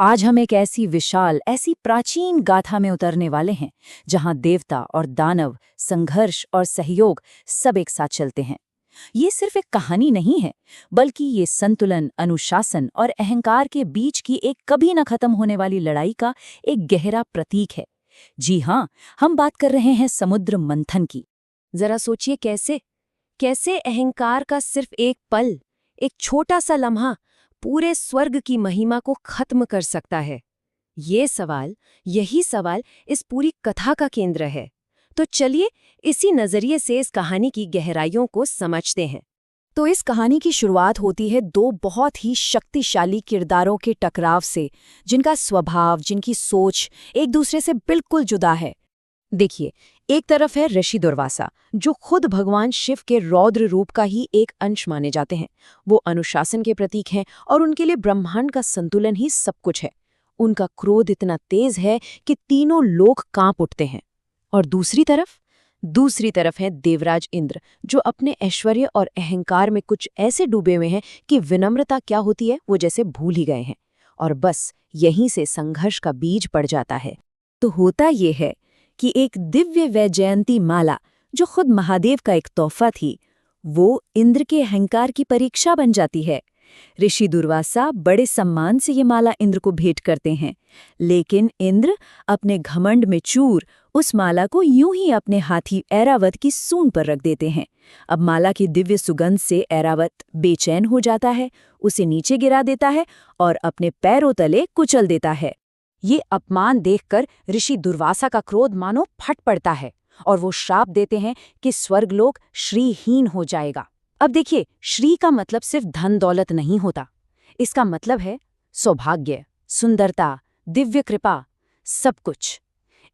आज हम एक ऐसी विशाल, ऐसी प्राचीन गाथा में उतरने वाले हैं जहां देवता और दानव, संघर्ष और सहयोग सब एक साथ चलते हैं। ये सिर्फ एक कहानी नहीं है, बल्कि ये संतुलन, अनुशासन और अहंकार के बीच की एक कभी न खत्म होने वाली लड़ाई का एक गहरा प्रतीक है। जी हाँ, हम बात कर रहे हैं समुद्र मंथन की। जरा सोचिए कैसे कैसे अहंकार का सिर्फ एक पल, एक छोटा सा लम्हा पूरे स्वर्ग की महिमा को खत्म कर सकता है। यही सवाल इस पूरी कथा का केंद्र है। तो चलिए इसी नजरिए से इस कहानी की गहराइयों को समझते हैं। तो इस कहानी की शुरुआत होती है दो बहुत ही शक्तिशाली किरदारों के टकराव से, जिनका स्वभाव, जिनकी सोच एक दूसरे से बिल्कुल जुदा है। देखिए, एक तरफ है ऋषि दुर्वासा, जो खुद भगवान शिव के रौद्र रूप का ही एक अंश माने जाते हैं। वो अनुशासन के प्रतीक हैं और उनके लिए ब्रह्मांड का संतुलन ही सब कुछ है। उनका क्रोध इतना तेज है कि तीनों लोग कांप उठते हैं। और दूसरी तरफ है देवराज इंद्र, जो अपने ऐश्वर्य और अहंकार में कुछ ऐसे डूबे हुए हैं कि विनम्रता क्या होती है वो जैसे भूल ही गए हैं। और बस यहीं से संघर्ष का बीज पड़ जाता है। तो होता ये है कि एक दिव्य वैजयंती माला, जो खुद महादेव का एक तोहफा थी, वो इंद्र के अहंकार की परीक्षा बन जाती है। ऋषि दुर्वासा बड़े सम्मान से ये माला इंद्र को भेंट करते हैं, लेकिन इंद्र अपने घमंड में चूर उस माला को यूं ही अपने हाथी ऐरावत की सूंड पर रख देते हैं। अब माला की दिव्य सुगंध से ऐरावत बेचैन हो जाता है, उसे नीचे गिरा देता है और अपने पैरों तले कुचल देता है। ये अपमान देखकर ऋषि दुर्वासा का क्रोध मानो फट पड़ता है और वो श्राप देते हैं कि स्वर्गलोक श्रीहीन हो जाएगा। अब देखिए, श्री का मतलब सिर्फ धन दौलत नहीं होता। इसका मतलब है सौभाग्य, सुंदरता, दिव्य कृपा, सब कुछ।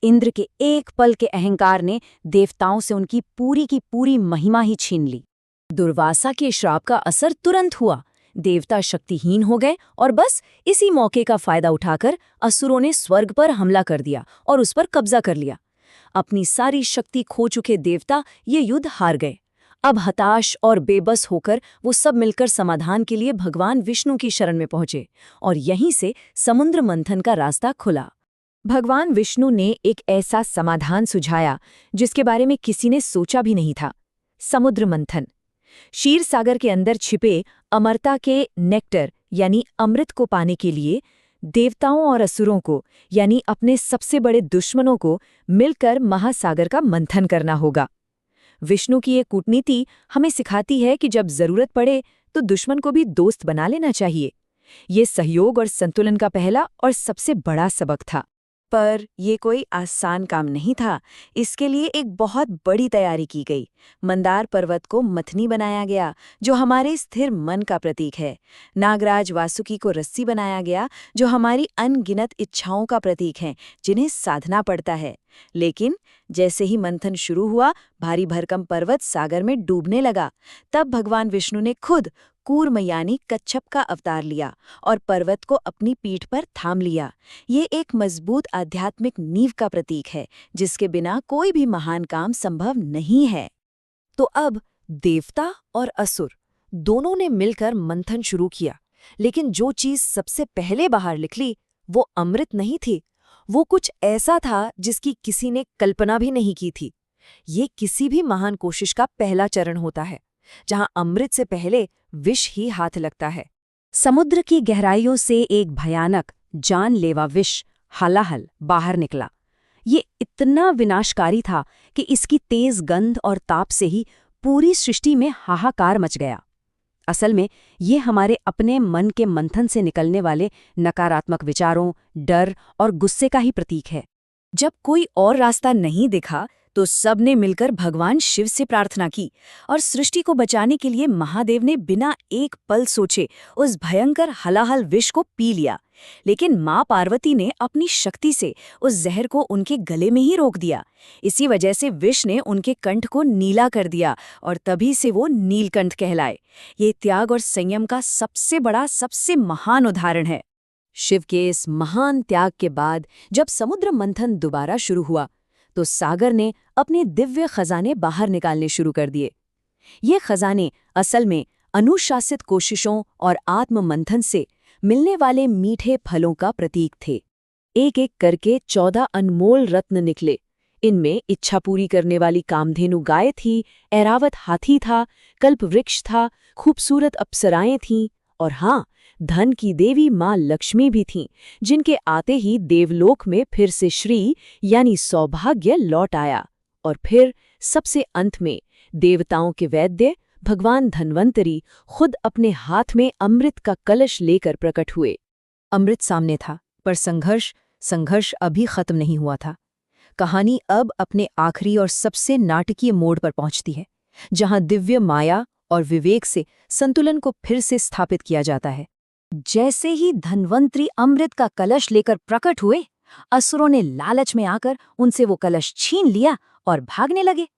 इंद्र के एक पल के अहंकार ने देवताओं से उनकी पूरी की पूरी महिमा ही छीन ली। दुर्वासा के श्राप का असर तुरंत हुआ। देवता शक्तिहीन हो गए और बस इसी मौके का फायदा उठाकर असुरों ने स्वर्ग पर हमला कर दिया और उस पर कब्जा कर लिया। अपनी सारी शक्ति खो चुके देवता ये युद्ध हार गए। अब हताश और बेबस होकर वो सब मिलकर समाधान के लिए भगवान विष्णु की शरण में पहुंचे और यहीं से समुद्र मंथन का रास्ता खुला। भगवान विष्णु ने एक ऐसा समाधान सुझाया जिसके बारे में किसी ने सोचा भी नहीं था। समुद्र मंथन। क्षीर सागर के अंदर छिपे अमरता के नेक्टर यानी अमृत को पाने के लिए देवताओं और असुरों को, यानी अपने सबसे बड़े दुश्मनों को, मिलकर महासागर का मंथन करना होगा। विष्णु की ये कूटनीति हमें सिखाती है कि जब जरूरत पड़े तो दुश्मन को भी दोस्त बना लेना चाहिए। ये सहयोग और संतुलन का पहला और सबसे बड़ा सबक था। पर ये कोई आसान काम नहीं था। इसके लिए एक बहुत बड़ी तैयारी की गई। मंदार पर्वत को मथनी बनाया गया, जो हमारे स्थिर मन का प्रतीक है। नागराज वासुकी को रस्सी बनाया गया, जो हमारी अनगिनत इच्छाओं का प्रतीक हैं, जिन्हें साधना पड़ता है। लेकिन जैसे ही मंथन शुरू हुआ, भारी भरकम पर्वत सागर में डूबने लगा। तब भगवान विष्णु ने खुद कूर्म यानी कच्छप का अवतार लिया और पर्वत को अपनी पीठ पर थाम लिया। ये एक मजबूत आध्यात्मिक नींव का प्रतीक है, जिसके बिना कोई भी महान काम संभव नहीं है। तो अब देवता और असुर दोनों ने मिलकर मंथन शुरू किया, लेकिन जो चीज सबसे पहले बाहर निकली वो अमृत नहीं थी। वो कुछ ऐसा था जिसकी किसी ने कल्पना भी नहीं की थी। ये किसी भी महान कोशिश का पहला चरण होता है, जहां अमृत से पहले विष ही हाथ लगता है। समुद्र की गहराइयों से एक भयानक, जानलेवा विष हलाहल बाहर निकला। ये इतना विनाशकारी था कि इसकी तेज गंध और ताप से ही पूरी सृष्टि में हाहाकार मच गया। असल में ये हमारे अपने मन के मंथन से निकलने वाले नकारात्मक विचारों, डर और गुस्से का ही प्रतीक है। जब कोई और रास्ता नहीं दिखा तो सबने मिलकर भगवान शिव से प्रार्थना की और सृष्टि को बचाने के लिए महादेव ने बिना एक पल सोचे उस भयंकर हलाहल विष को पी लिया। लेकिन माँ पार्वती ने अपनी शक्ति से उस जहर को उनके गले में ही रोक दिया। इसी वजह से विष ने उनके कंठ को नीला कर दिया और तभी से वो नीलकंठ कहलाए। ये त्याग और संयम का सबसे बड़ा, सबसे महान उदाहरण है। शिव के इस महान त्याग के बाद जब समुद्र मंथन दोबारा शुरू हुआ तो सागर ने अपने दिव्य खजाने बाहर निकालने शुरू कर दिए। ये खजाने असल में अनुशासित कोशिशों और आत्म मंथन से मिलने वाले मीठे फलों का प्रतीक थे। एक एक करके 14 अनमोल रत्न निकले। इनमें इच्छा पूरी करने वाली कामधेनु गाय थी, ऐरावत हाथी था, कल्प वृक्ष था, खूबसूरत अप्सराएं थीं और हाँ, धन की देवी माँ लक्ष्मी भी थीं, जिनके आते ही देवलोक में फिर से श्री यानी सौभाग्य लौट आया। और फिर सबसे अंत में देवताओं के वैद्य भगवान धन्वंतरी खुद अपने हाथ में अमृत का कलश लेकर प्रकट हुए। अमृत सामने था, पर संघर्ष अभी खत्म नहीं हुआ था। कहानी अब अपने आखिरी और सबसे नाटकीय मोड़ पर पहुंचती है, जहां दिव्य माया और विवेक से संतुलन को फिर से स्थापित किया जाता है। जैसे ही धन्वंतरी अमृत का कलश लेकर प्रकट हुए, असुरों ने लालच में आकर उनसे वो कलश छीन लिया और भागने लगे।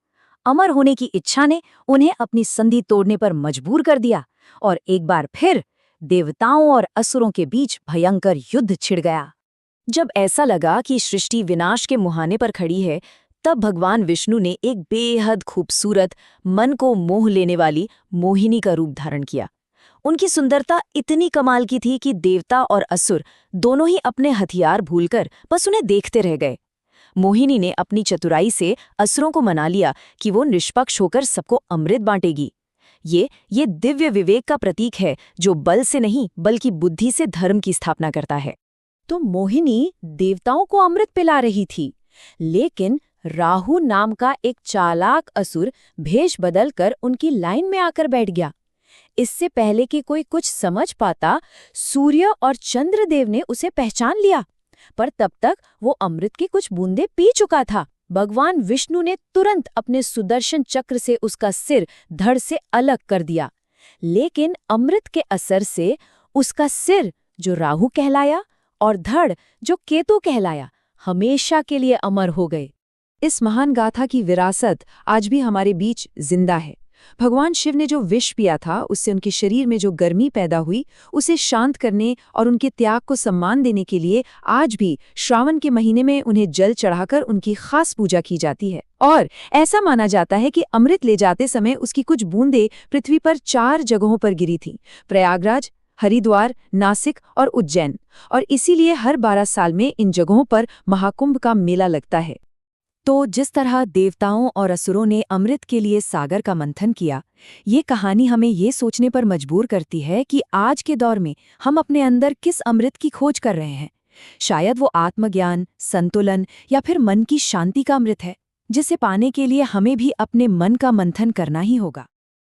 अमर होने की इच्छा ने उन्हें अपनी संधि तोड़ने पर मजबूर कर दिया और एक बार फिर देवताओं और असुरों के बीच भयंकर युद्ध छिड़ गया। जब ऐसा लगा कि सृष्टि विनाश के मुहाने पर खड़ी है, तब भगवान विष्णु ने एक बेहद खूबसूरत, मन को मोह लेने वाली मोहिनी का रूप धारण किया। उनकी सुंदरता इतनी कमाल की थी कि देवता और असुर दोनों ही अपने हथियार भूलकर बस उन्हें देखते रह गए। मोहिनी ने अपनी चतुराई से असुरों को मना लिया कि वो निष्पक्ष होकर सबको अमृत बांटेगी। ये दिव्य विवेक का प्रतीक है, जो बल से नहीं बल्कि बुद्धि से धर्म की स्थापना करता है। तो मोहिनी देवताओं को अमृत पिला रही थी, लेकिन राहु नाम का एक चालाक असुर भेष बदलकर उनकी लाइन में आकर बैठ गया। इससे पहले कि कोई कुछ समझ पाता, सूर्य और चंद्रदेव ने उसे पहचान लिया, पर तब तक वो अमृत की कुछ बूंदें पी चुका था। भगवान विष्णु ने तुरंत अपने सुदर्शन चक्र से उसका सिर धड़ से अलग कर दिया, लेकिन अमृत के असर से उसका सिर, जो राहु कहलाया, और धड़, जो केतु कहलाया, हमेशा के लिए अमर हो गए। इस महान गाथा की विरासत आज भी हमारे बीच जिंदा है। भगवान शिव ने जो विष पिया था, उससे उनके शरीर में जो गर्मी पैदा हुई, उसे शांत करने और उनके त्याग को सम्मान देने के लिए आज भी श्रावण के महीने में उन्हें जल चढ़ाकर उनकी खास पूजा की जाती है। और ऐसा माना जाता है कि अमृत ले जाते समय उसकी कुछ बूंदें पृथ्वी पर 4 जगहों पर गिरी थीं: प्रयागराज, हरिद्वार, नासिक और उज्जैन। और इसीलिए हर 12 साल में इन जगहों पर महाकुंभ का मेला लगता है। तो जिस तरह देवताओं और असुरों ने अमृत के लिए सागर का मंथन किया, ये कहानी हमें ये सोचने पर मजबूर करती है कि आज के दौर में हम अपने अंदर किस अमृत की खोज कर रहे हैं। शायद वो आत्मज्ञान, संतुलन या फिर मन की शांति का अमृत है, जिसे पाने के लिए हमें भी अपने मन का मंथन करना ही होगा।